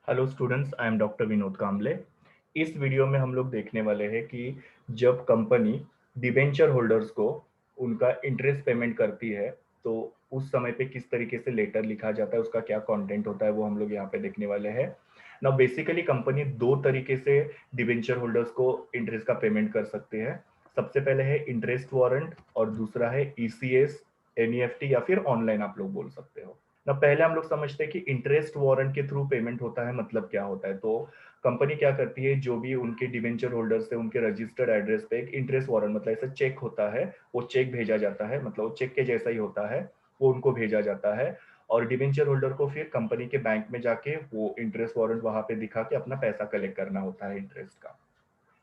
Hello students, I am doctor Vinod Kamble. इस video में हम लोग देखने वाले हैं कि जब कंपनी डिबेंचर होल्डर्स को उनका इंटरेस्ट पेमेंट करती है तो उस समय पे किस तरीके से लेटर लिखा जाता है, उसका क्या कंटेंट होता है, वो हम लोग यहाँ पे देखने वाले हैं। नाउ बेसिकली कंपनी दो तरीके से डिबेंचर होल्डर्स को इंटरेस्ट का पेमेंट कर सकते हैं। सबसे पहले है इंटरेस्ट वारंट और दूसरा है ईसीएस, एनईएफटी या फिर ऑनलाइन आप लोग बोल सकते हो ना। पहले हम लोग समझते हैं कि इंटरेस्ट वारंट के थ्रू पेमेंट होता है, मतलब क्या होता है। तो कंपनी क्या करती है, जो भी उनके डिवेंचर होल्डर्स है उनके रजिस्टर्ड एड्रेस पे एक इंटरेस्ट वारंट मतलब ऐसा चेक होता है, वो चेक भेजा जाता है, मतलब वो चेक के जैसा ही होता है, वो उनको भेजा जाता है। और डिवेंचर होल्डर को फिर कंपनी के बैंक में जाके वो इंटरेस्ट वारंट वहां पे दिखा के अपना पैसा कलेक्ट करना होता है इंटरेस्ट का।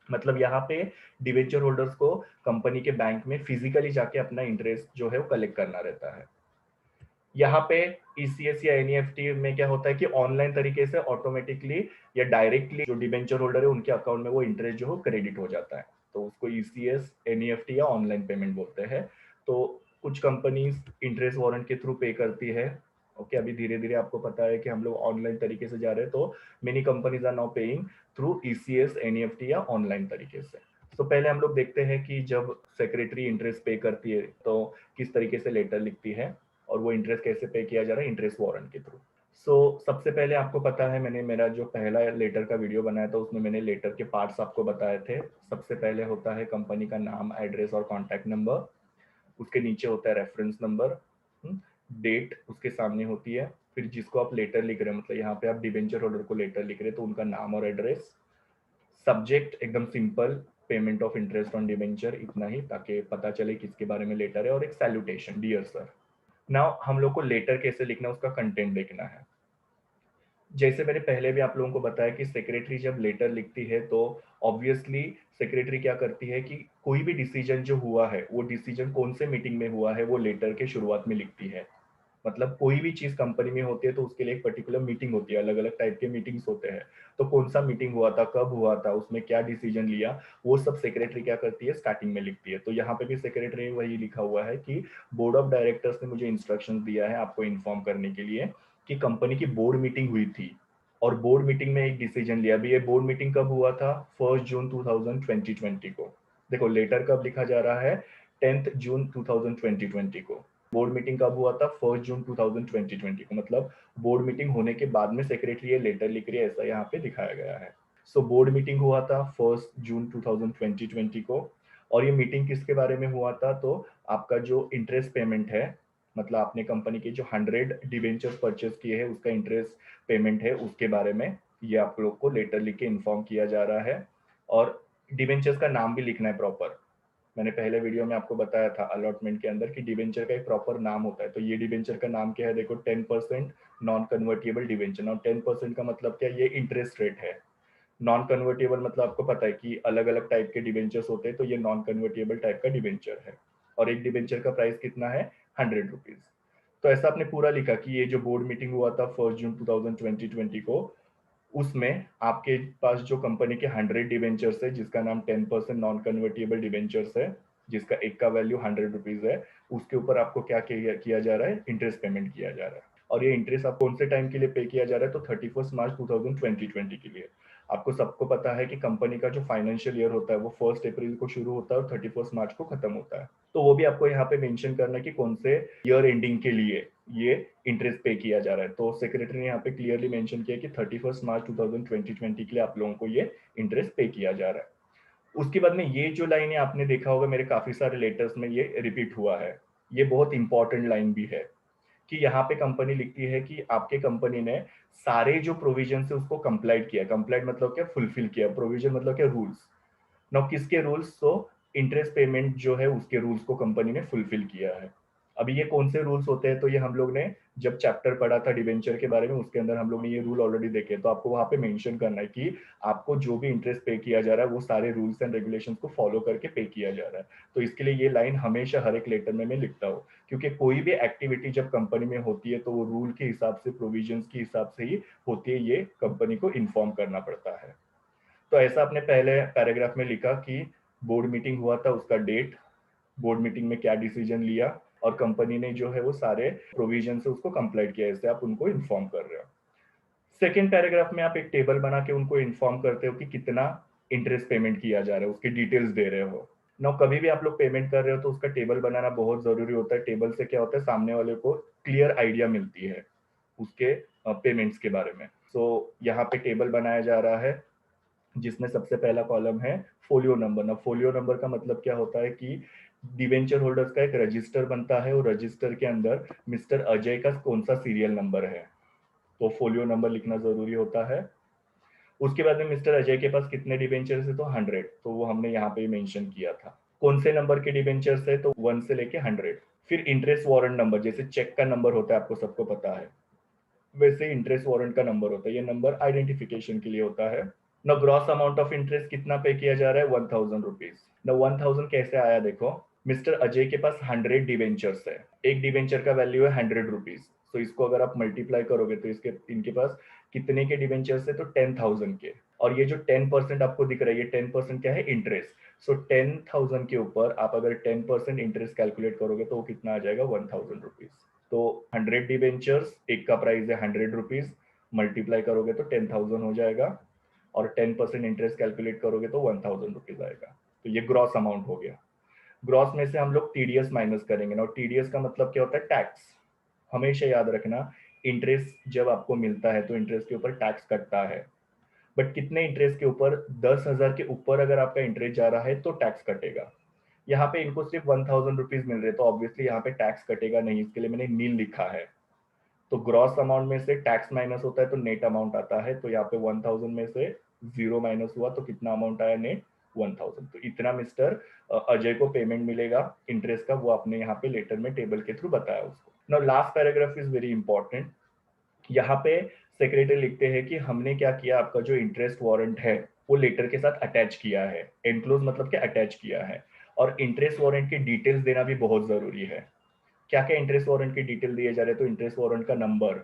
मतलब यहाँ पे डिवेंचर होल्डर्स को कंपनी के बैंक में फिजिकली जाके अपना इंटरेस्ट जो है वो कलेक्ट करना रहता है। यहाँ पे ईसीएस या एनईएफटी में क्या होता है कि ऑनलाइन तरीके से ऑटोमेटिकली या डायरेक्टली जो डिबेंचर होल्डर है उनके अकाउंट में वो इंटरेस्ट जो है क्रेडिट हो जाता है। तो उसको ईसीएस, एनईएफटी या ऑनलाइन पेमेंट बोलते हैं। तो कुछ कंपनीज इंटरेस्ट वारंट के थ्रू पे करती है। ओके, अभी धीरे धीरे आपको पता है कि हम लोग ऑनलाइन तरीके से जा रहे हैं, तो many companies are now paying through ECS, NEFT या ऑनलाइन तरीके से। तो पहले हम लोग देखते हैं कि जब सेक्रेटरी इंटरेस्ट पे करती है तो किस तरीके से लेटर लिखती है और वो इंटरेस्ट कैसे पे किया जा रहा है इंटरेस्ट वारंट के थ्रू। सबसे पहले आपको पता है, मैंने मेरा जो पहला लेटर का वीडियो बनाया था उसमें मैंने लेटर के पार्ट्स आपको बताए थे। सबसे पहले होता है कंपनी का नाम, एड्रेस और कॉन्टैक्ट नंबर। उसके नीचे होता है रेफरेंस नंबर, डेट उसके सामने होती है। फिर जिसको आप लेटर लिख रहे हैं, मतलब यहाँ पे आप डिबेंचर होल्डर को लेटर लिख रहे हैं तो उनका नाम और एड्रेस। सब्जेक्ट एकदम simple, payment of interest on debenture, इतना ही, ताकि पता चले किसके बारे में लेटर है। और एक सैल्यूटेशन, डियर सर। नाउ हम लोग को लेटर कैसे लिखना है उसका कंटेंट देखना है। जैसे मैंने पहले भी आप लोगों को बताया कि सेक्रेटरी जब लेटर लिखती है तो ऑब्वियसली सेक्रेटरी क्या करती है कि कोई भी डिसीजन जो हुआ है वो डिसीजन कौन से मीटिंग में हुआ है वो लेटर के शुरुआत में लिखती है। मतलब कोई भी चीज कंपनी में होती है तो उसके लिए एक पर्टिकुलर मीटिंग होती है, अलग अलग टाइप के मीटिंग्स होते हैं। तो कौन सा मीटिंग हुआ था, कब हुआ था, उसमें क्या डिसीजन लिया, वो सब सेक्रेटरी क्या करती है स्टार्टिंग में लिखती है। तो यहाँ पे भी सेक्रेटरी वही लिखा हुआ है कि बोर्ड ऑफ डायरेक्टर्स ने मुझे इंस्ट्रक्शन दिया है आपको इन्फॉर्म करने के लिए कि कंपनी की बोर्ड मीटिंग हुई थी और बोर्ड मीटिंग में एक डिसीजन लिया। अभी ये बोर्ड मीटिंग कब हुआ था, 1 जून 2020 को। देखो लेटर कब लिखा जा रहा है, 10 जून 2020 को। बोर्ड मीटिंग कब हुआ था, 1 जून 2020 को। मतलब बोर्ड मीटिंग होने के बाद में सेक्रेटरी ये लेटर लिख रही है, ऐसा यहाँ पे दिखाया गया है। बोर्ड मीटिंग हुआ था 1 जून 2020 को। और ये मीटिंग किसके बारे में हुआ था, तो आपका जो इंटरेस्ट पेमेंट है, मतलब आपने कंपनी के जो 100 डिवेंचर्स परचेज किए हैं उसका इंटरेस्ट पेमेंट है उसके बारे में ये आप लोग को लेटर लिख के इन्फॉर्म किया जा रहा है। और डिवेंचर्स का नाम भी लिखना है प्रॉपर। मैंने पहले वीडियो में आपको बताया था अलॉटमेंट के अंदर कि डिवेंचर का एक प्रॉपर नाम होता है। तो ये डिवेंचर का नाम क्या है, देखो 10% नॉन कन्वर्टेबल डिवेंचर। और 10% का मतलब क्या, ये इंटरेस्ट रेट है। नॉन कन्वर्टेबल मतलब आपको पता है कि अलग अलग टाइप के डिवेंचर्स होते हैं, तो ये नॉन कन्वर्टेबल टाइप का डिवेंचर है। और एक डिवेंचर का प्राइस कितना है, 100 रुपीज। तो ऐसा आपने पूरा लिखा कि ये जो बोर्ड मीटिंग हुआ था 1 जून 2020 को, उसमें आपके पास जो कंपनी के 100 डिवेंचर्स है जिसका नाम 10% नॉन कन्वर्टेबल डिवेंचर्स है, जिसका एक का वैल्यू 100 रुपीज है, उसके ऊपर आपको क्या किया जा रहा है, इंटरेस्ट पेमेंट किया जा रहा है। और ये इंटरेस्ट आप कौन से टाइम के लिए पे किया जा रहा है, तो 31 मार्च 2020 के लिए। आपको सबको पता है कि कंपनी का जो फाइनेंशियल ईयर होता है वो 1 अप्रैल को शुरू होता है और 31 मार्च को खत्म होता है। तो वो भी आपको यहाँ पे मेंशन करना है कि कौन से ईयर एंडिंग के लिए ये इंटरेस्ट पे किया जा रहा है। तो सेक्रेटरी ने यहाँ पे क्लियरली मेंशन किया कि 31 मार्च 2020 के लिए आप लोगों को ये इंटरेस्ट पे किया जा रहा है। उसके बाद में ये जो लाइन है आपने देखा होगा मेरे काफी सारे लेटर्स में ये रिपीट हुआ है। ये बहुत इंपॉर्टेंट लाइन भी है कि यहाँ पे कंपनी लिखती है कि आपके कंपनी ने सारे जो प्रोविजन से उसको कंप्लाइड किया। कंप्लाइड मतलब क्या, फुलफिल किया। प्रोविजन मतलब क्या, रूल्स। नाउ किसके रूल्स, तो इंटरेस्ट पेमेंट जो है उसके रूल्स को कंपनी ने फुलफिल किया है। अभी ये कौन से रूल्स होते हैं, तो ये हम लोग ने जब चैप्टर पढ़ा था डिवेंचर के बारे में उसके अंदर हम लोग ने ये रूल ऑलरेडी देखे। तो आपको वहां पे मेंशन करना है कि आपको जो भी इंटरेस्ट पे किया जा रहा है वो सारे रूल्स एंड रेगुलेशंस को फॉलो करके पे किया जा रहा है। तो इसके लिए ये लाइन हमेशा हर एक लेटर में मैं लिखता हूँ, क्योंकि कोई भी एक्टिविटी जब कंपनी में होती है तो वो रूल के हिसाब से, प्रोविजंस के हिसाब से ही होती है, ये कंपनी को इन्फॉर्म करना पड़ता है। तो ऐसा आपने पहले पैराग्राफ में लिखा कि बोर्ड मीटिंग हुआ था उसका डेट, बोर्ड मीटिंग में क्या डिसीजन लिया, और कंपनी ने जो है वो सारे प्रोविजन से उसको कंप्लीट किया, इससे आप उनको इन्फॉर्म कर रहे हो। सेकेंड पैराग्राफ में आप एक टेबल बना के उनको इन्फॉर्म करते हो कि कितना इंटरेस्ट पेमेंट किया जा रहा है, उसकी डिटेल्स दे रहे हो। नाउ कभी भी आप लोग पेमेंट कर रहे हो तो उसका टेबल बनाना बहुत जरूरी होता है। टेबल से क्या होता है, सामने वाले को क्लियर आइडिया मिलती है उसके पेमेंट्स के बारे में। सो यहाँ पे टेबल बनाया जा रहा है जिसमें सबसे पहला कॉलम है फोलियो नंबर। ना फोलियो नंबर का मतलब क्या होता है कि डिवेंचर होल्डर्स का एक रजिस्टर बनता है और रजिस्टर के अंदर मिस्टर अजय का कौन सा सीरियल नंबर है, तो फोलियो नंबर लिखना जरूरी होता है। उसके बाद में मिस्टर अजय के पास कितने डिबेंचर्स है, तो 100, तो वो हमने यहाँ पे मेंशन किया था। कौन से नंबर के डिबेंचर्स है, तो 1 से लेके 100। फिर इंटरेस्ट वारंट नंबर, जैसे चेक का नंबर होता है आपको सबको पता है, वैसे इंटरेस्ट वारंट का नंबर होता है। ये नंबर आइडेंटिफिकेशन के लिए होता है। न ग्रॉस अमाउंट ऑफ इंटरेस्ट कितना पे किया जा रहा है, 1000 रुपीज। न 1000 कैसे आया, देखो मिस्टर अजय के पास 100 डिवेंचर्स है, एक डिवेंचर का वैल्यू है 100 रुपीज। तो इसको अगर आप मल्टीप्लाई करोगे तो इसके इनके पास कितने के डिवेंचर्स है, तो 10,000 के। और ये जो 10% आपको दिख रहा है, ये 10% क्या है, इंटरेस्ट। सो 10,000 के ऊपर आप अगर 10% इंटरेस्ट कैलकुलेट करोगे तो वो कितना आ जाएगा, 1000 रुपीज। तो 100 डिवेंचर्स, एक का प्राइस है 100 रुपीज, मल्टीप्लाई करोगे तो 10,000 हो जाएगा, और 10% इंटरेस्ट कैलकुलेट करोगे तो 1000 रुपीज आएगा। तो ये ग्रॉस अमाउंट हो गया। ग्रॉस में से हम लोग टीडीएस माइनस करेंगे ना, और टीडीएस का मतलब क्या होता है, टैक्स। हमेशा याद रखना, इंटरेस्ट जब आपको मिलता है तो इंटरेस्ट के ऊपर टैक्स कटता है। बट कितने इंटरेस्ट के ऊपर, 10,000 के ऊपर अगर आपका इंटरेस्ट जा रहा है तो टैक्स कटेगा। यहाँ पे इनको सिर्फ 1000 रुपीज मिल रहे, तो ऑब्वियसली यहाँ पे टैक्स कटेगा नहीं, इसके लिए मैंने नील लिखा है। तो ग्रॉस अमाउंट में से टैक्स माइनस होता है तो नेट अमाउंट आता है। तो यहाँ पे 1000 में से 0 माइनस हुआ तो कितना अमाउंट आया, नेट 1000। तो इतना मिस्टर अजय को पेमेंट मिलेगा इंटरेस्ट का, वो आपने यहाँ पे लेटर में टेबल के थ्रू बताया उसको। Now last paragraph is very important. यहाँ पे सेक्रेटरी लिखते हैं कि हमने क्या किया, आपका जो इंटरेस्ट वारंट है वो लेटर के साथ अटैच किया है। एनक्लोज मतलब क्या, अटैच किया है। और इंटरेस्ट वारंट की डिटेल्स देना भी बहुत जरूरी है। क्या क्या इंटरेस्ट वारंट की डिटेल दिए जा रहे हैं, तो इंटरेस्ट वारंट का नंबर,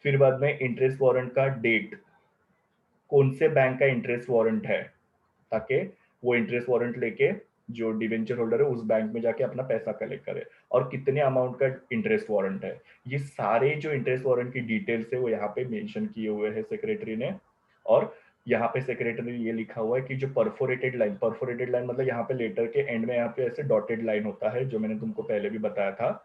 फिर बाद में इंटरेस्ट वारंट का डेट, कौन से बैंक का इंटरेस्ट वारंट है, ताकि वो इंटरेस्ट वारंट लेके जो डिवेंचर होल्डर है उस बैंक में जाके अपना पैसा कलेक्ट करे, और कितने अमाउंट का इंटरेस्ट वारंट है। ये सारे जो इंटरेस्ट वारंट की डिटेल्स है वो यहाँ पे मेंशन किए हुए हैं सेक्रेटरी ने। और यहाँ पे सेक्रेटरी ने ये लिखा हुआ है कि जो परफोरेटेड लाइन मतलब यहाँ पे लेटर के एंड में यहाँ पे ऐसे डॉटेड लाइन होता है, जो मैंने तुमको पहले भी बताया था।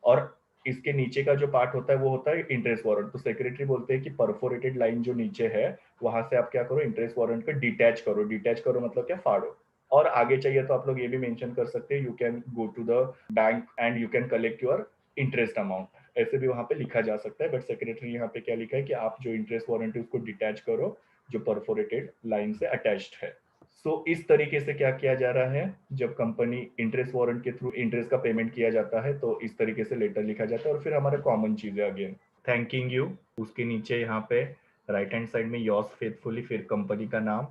और इसके नीचे का जो पार्ट होता है वो होता है इंटरेस्ट वारंट। तो सेक्रेटरी बोलते हैं कि परफोरेटेड लाइन जो नीचे है वहां से आप क्या करो, इंटरेस्ट वारंट को डिटैच करो। डिटैच करो मतलब क्या, फाड़ो। और आगे चाहिए तो आप लोग ये भी मेंशन कर सकते हैं, you can go to the bank and you can collect your interest amount, ऐसे भी वहां पे लिखा जा सकता है। बट सेक्रेटरी यहाँ पे क्या लिखा है कि आप जो इंटरेस्ट वारंट है उसको डिटैच करो, जो परफोरेटेड लाइन से अटैच्ड है। सो इस तरीके से क्या किया जा रहा है, जब कंपनी इंटरेस्ट वारंट के थ्रू इंटरेस्ट का पेमेंट किया जाता है तो इस तरीके से लेटर लिखा जाता है। और फिर हमारे कॉमन चीजें अगेन, थैंकिंग यू, उसके नीचे यहाँ पे राइट हैंड साइड में योर्स फेथफुली, फिर कंपनी का नाम,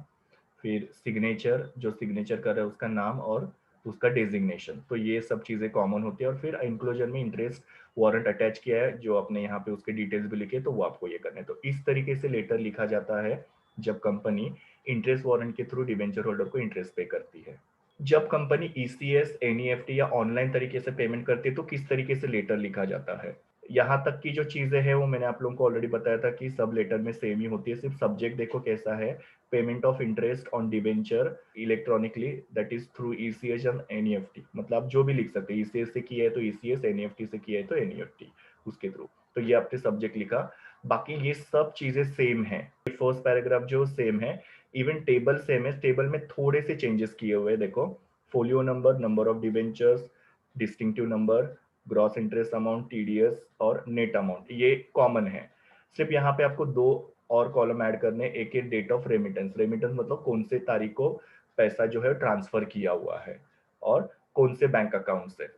फिर सिग्नेचर, जो सिग्नेचर कर रहा है उसका नाम और उसका डेजिग्नेशन। तो ये सब चीजें कॉमन होती है। और फिर इंक्लूजन में इंटरेस्ट वारंट अटैच किया है, जो आपने यहाँ पे उसके डिटेल्स भी लिखे, तो वो आपको ये करने। तो इस तरीके से लेटर लिखा जाता है जब कंपनी इंटरेस्ट वारंट के थ्रू डिवेंचर होल्डर को इंटरेस्ट पे करती है। जब कंपनी ईसीएस, एनईएफटी या ऑनलाइन तरीके से पेमेंट करती है तो किस तरीके से लेटर लिखा जाता है। यहाँ तक की जो चीजें हैं वो मैंने आप लोगों को ऑलरेडी बताया था कि सब लेटर में सेम ही होती है, सिर्फ सब्जेक्ट देखो कैसा है, payment of interest on debenture electronically that is through ECS and NEFT. मतलब आप जो भी लिख सकते हैं, ईसीएस से किया है तो ईसीएस, एनईएफटी से किया है तो एनईएफटी उसके थ्रू। तो ये आपने सब्जेक्ट लिखा, बाकी ये सब चीजें सेम है। फर्स्ट पैराग्राफ जो सेम है, इवन टेबल सेम है, टेबल में थोड़े से चेंजेस किए हुए हैं। देखो folio number, number of debentures, distinctive number, gross interest amount, TDS और नेट अमाउंट, ये कॉमन है। सिर्फ यहाँ पे आपको दो और कॉलम ऐड करने, एक है डेट ऑफ रेमिटेंस। रेमिटेंस मतलब कौन से तारीख को पैसा जो है ट्रांसफर किया हुआ है और कौन से बैंक अकाउंट से,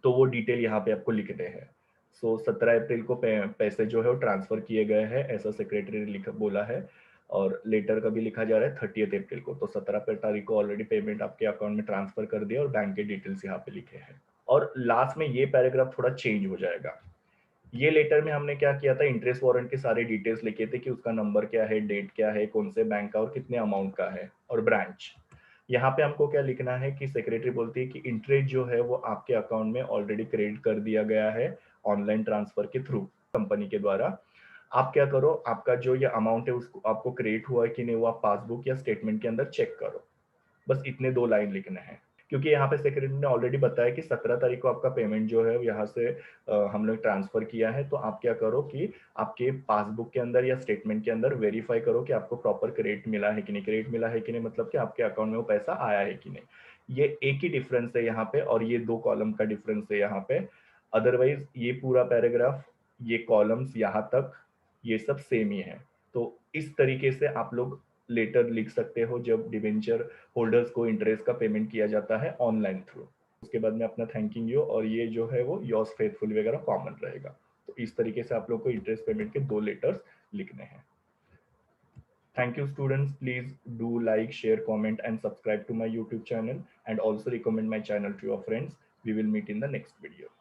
तो वो डिटेल यहाँ पे आपको लिखने हैं। सो 17 अप्रैल को पैसे जो है वो ट्रांसफर किए गए हैं, ऐसा सेक्रेटरी ने लिखा बोला है। और लेटर का भी लिखा जा रहा है 30 अप्रैल को, तो 17 तारीख को ऑलरेडी पेमेंट आपके अकाउंट में ट्रांसफर कर दिया और बैंक के डिटेल्स यहाँ पे लिखे हैं। और लास्ट में ये पैराग्राफ थोड़ा चेंज हो जाएगा। ये लेटर में हमने क्या किया था, इंटरेस्ट वारंट के सारे डिटेल्स लिखे थे कि उसका नंबर क्या है, डेट क्या है, कौन से बैंक का और कितने अमाउंट का है और ब्रांच। यहाँ पे हमको क्या लिखना है कि सेक्रेटरी बोलती है कि इंटरेस्ट जो है वो आपके अकाउंट में ऑलरेडी क्रेडिट कर दिया गया है ऑनलाइन ट्रांसफर के थ्रू कंपनी के द्वारा। आप क्या करो, आपका जो ये अमाउंट है उसको आपको क्रेडिट हुआ है कि नहीं, वो आप पासबुक या स्टेटमेंट के अंदर चेक करो। बस इतने 2 लाइन लिखने हैं। क्योंकि यहाँ पे सेक्रेटरी ने ऑलरेडी बताया कि 17 तारीख को आपका पेमेंट जो है यहाँ से हम लोग ट्रांसफर किया है, तो आप क्या करो कि आपके पासबुक के अंदर या स्टेटमेंट के अंदर वेरीफाई करो कि आपको प्रॉपर क्रेडिट मिला है कि नहीं। क्रेडिट मिला है कि नहीं मतलब कि आपके अकाउंट में वो पैसा आया है कि नहीं। ये एक ही डिफरेंस है यहाँ पे, और ये 2 कॉलम का डिफरेंस है यहाँ पे। अदरवाइज ये पूरा पैराग्राफ, ये कॉलम्स यहाँ तक, ये सब सेम ही है। तो इस तरीके से आप लोग लेटर लिख सकते हो जब डिबेंचर होल्डर्स को इंटरेस्ट का पेमेंट किया जाता है ऑनलाइन थ्रू। उसके बाद में अपना थैंकिंग यू और ये जो है वो योर्स फेथफुली वगैरह कॉमन रहेगा। तो इस तरीके से आप लोग को इंटरेस्ट पेमेंट के 2 लेटर्स लिखने हैं। Thank you students. Please do like, share, comment and subscribe to my YouTube channel, and also recommend my channel to your friends. We will meet in the next video.